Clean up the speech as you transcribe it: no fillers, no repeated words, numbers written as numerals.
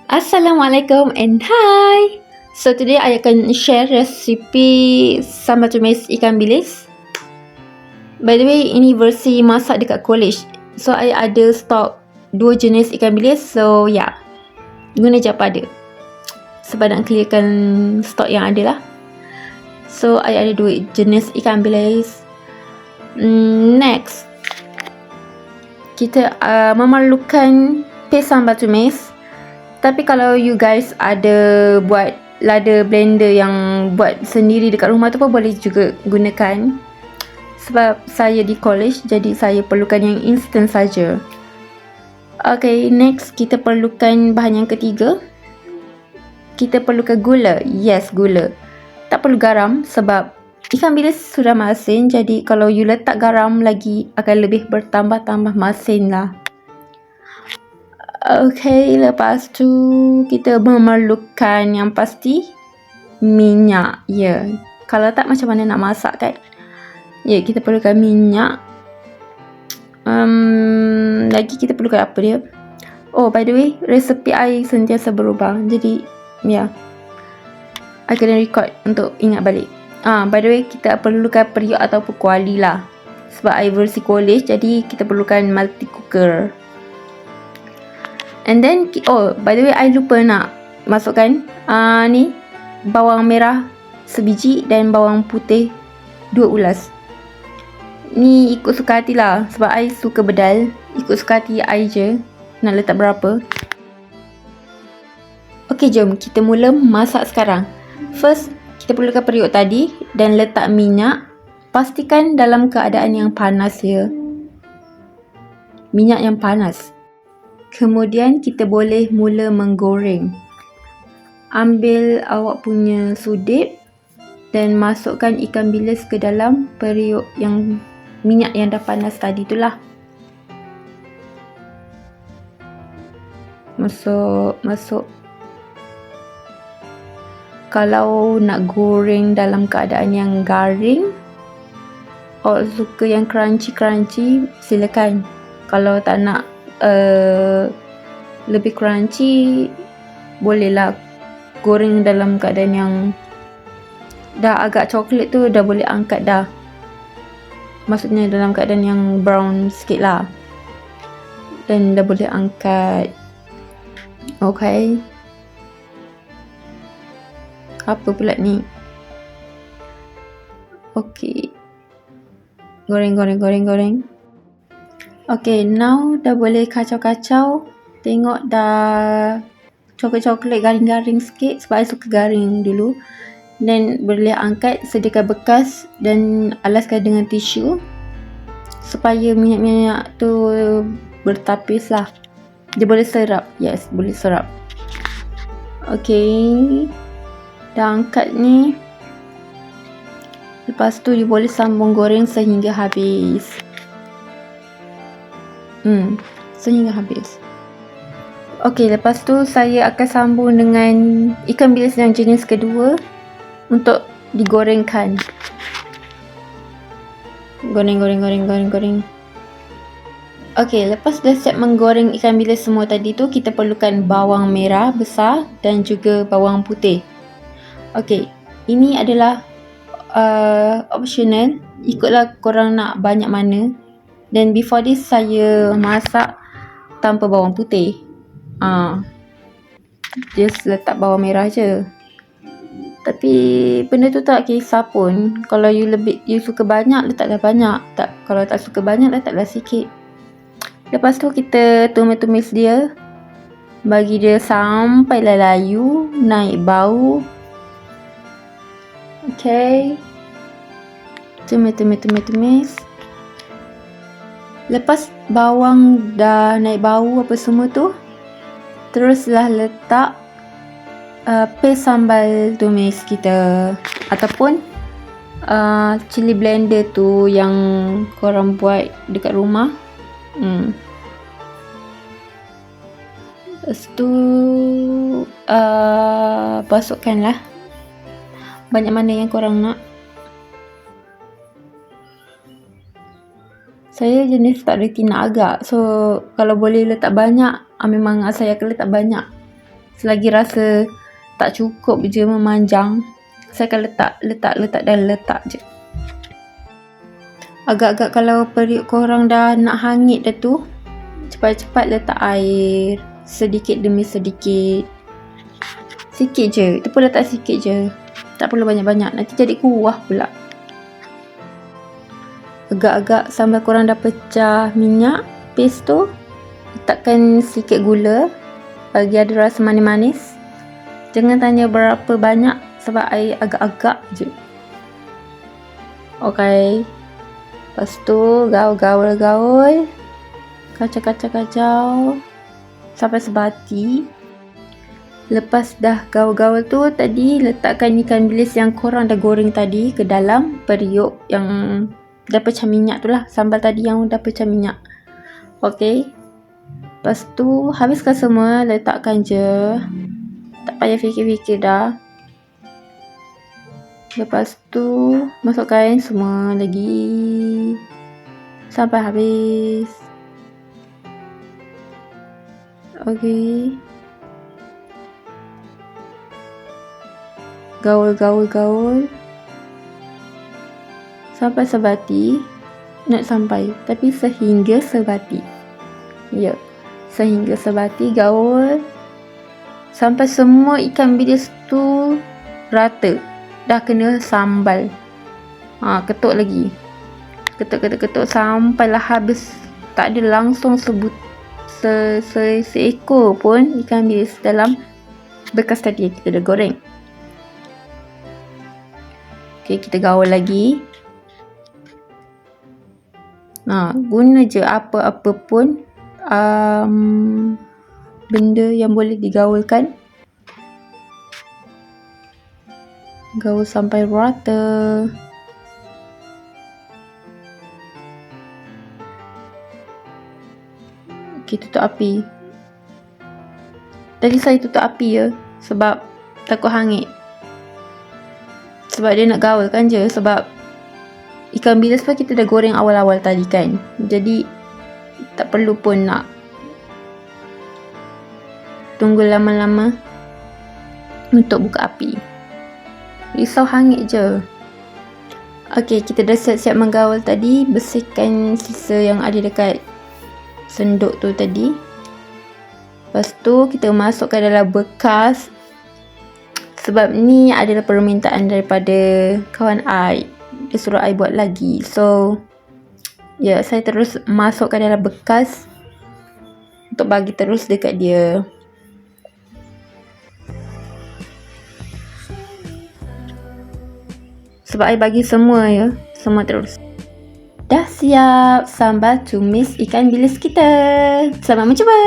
Assalamualaikum and hi. So today I akan share resipi sambal tumis ikan bilis. By the way, ini versi masak dekat college. So I ada stok 2 jenis ikan bilis. So yeah, guna je apa ada. Sebab nak clearkan stok yang ada lah. So I ada 2 jenis ikan bilis. Next, kita memerlukan paste sambal tumis. Tapi kalau you guys ada buat lada blender yang buat sendiri dekat rumah tu pun boleh juga gunakan. Sebab saya di college, jadi saya perlukan yang instant saja. Okay, next kita perlukan bahan yang ketiga. Kita perlukan gula. Yes, gula. Tak perlu garam sebab ikan bilis sudah masin. Jadi kalau you letak garam lagi akan lebih bertambah-tambah masin lah. Okay, lepas tu kita memerlukan yang pasti minyak. Ya, kalau tak macam mana nak masak kan? Ya, kita perlukan minyak. Lagi kita perlukan apa dia? Oh, by the way, resepi I sentiasa berubah. Jadi, ya, I kena record untuk ingat balik. By the way, kita perlukan periuk ataupun kuali lah. Sebab I versi college, jadi kita perlukan multi cooker. And then, oh by the way, I lupa nak masukkan ni bawang merah sebiji dan bawang putih 2 ulas. Ni ikut suka hati lah, sebab I suka bedal. Ikut suka hati I je nak letak berapa. Ok, jom kita mula masak sekarang. First, kita perlukan periuk tadi dan letak minyak. Pastikan dalam keadaan yang panas ya. Minyak yang panas. Kemudian kita boleh mula menggoreng. Ambil awak punya sudip dan masukkan ikan bilis ke dalam periuk yang minyak yang dah panas tadi itulah. Masuk. Kalau nak goreng dalam keadaan yang garing, awak suka yang crunchy, silakan. Kalau tak nak lebih crunchy, bolehlah goreng dalam keadaan yang dah agak coklat tu, dah boleh angkat dah. Maksudnya dalam keadaan yang brown sikit lah. Dan dah boleh angkat. Okay. Apa pula ni? Okay. Goreng. Okay, now dah boleh kacau-kacau. Tengok dah coklat-coklat garing-garing sikit. Sebab I suka garing dulu. Dan boleh angkat, sediakan bekas dan alaskan dengan tisu. Supaya minyak-minyak tu bertapis lah. Dia boleh serap. Yes, boleh serap. Okay. Dah angkat ni. Lepas tu you boleh sambung goreng sehingga habis. Sehingga habis. Okey, lepas tu saya akan sambung dengan ikan bilis yang jenis kedua untuk digorengkan. Goreng. Okey, lepas dah siap menggoreng ikan bilis semua tadi tu, kita perlukan bawang merah besar dan juga bawang putih. Okey, ini adalah optional. Ikutlah korang nak banyak mana. Dan before this saya masak tanpa bawang putih. Just letak bawang merah je. Tapi benda tu tak kisah pun. Kalau you suka banyak, letaklah banyak. Kalau tak suka banyak, letaklah sikit. Lepas tu kita tumis-tumis dia. Bagi dia sampailah layu, naik bau. Okay. Tumis. Lepas bawang dah naik bau apa semua tu, teruslah letak paste sambal tumis kita ataupun chili blender tu yang korang buat dekat rumah. Lepas tu masukkanlah banyak mana yang korang nak. Saya jenis tak reti nak agak. So kalau boleh letak banyak, memang saya akan letak banyak. Selagi rasa tak cukup je memanjang, saya akan letak dan letak je. Agak-agak kalau periuk korang dah nak hangit dah tu, cepat-cepat letak air sedikit demi sedikit. Sikit je, itu pun letak sikit je, tak perlu banyak-banyak, nanti jadi kuah pula. Agak-agak sambal korang dah pecah minyak paste tu, letakkan sikit gula bagi ada rasa manis-manis. Jangan tanya berapa banyak sebab air agak-agak je. Okay, lepas tu gaul, kacau sampai sebati. Lepas dah gaul tu, tadi letakkan ikan bilis yang korang dah goreng tadi ke dalam periuk yang dah pecah minyak tu lah, sambal tadi yang dah pecah minyak. Okay, lepas tu habiskan semua, letakkan je, tak payah fikir-fikir dah. Lepas tu masukkan semua lagi sampai habis. Okay, gaul sampai sebati. Not sampai, tapi sehingga sebati. Ya, sehingga sebati, gaul sampai semua ikan bilis tu rata, dah kena sambal. Ketuk lagi, ketuk sampailah habis. Tak ada langsung seekor pun ikan bilis dalam bekas tadi yang kita dah goreng. Okay, kita gaul lagi. Guna je apa-apa pun benda yang boleh digaulkan. Gaul sampai rata. Okay, tutup api. Tadi saya tutup api ya, sebab takut hangit. Sebab dia nak gaul kan je, sebab ikan bilis pun kita dah goreng awal-awal tadi kan. Jadi tak perlu pun nak tunggu lama-lama untuk buka api. Risau hangit je. Okay, kita dah siap-siap menggaul tadi. Bersihkan sisa yang ada dekat senduk tu tadi. Lepas tu kita masukkan dalam bekas. Sebab ni adalah permintaan daripada kawan I. Dia suruh I buat lagi. So ya, saya terus masukkan dalam bekas untuk bagi terus dekat dia. Sebab I bagi semua ya, semua terus. Dah siap sambal tumis ikan bilis kita. Selamat mencuba.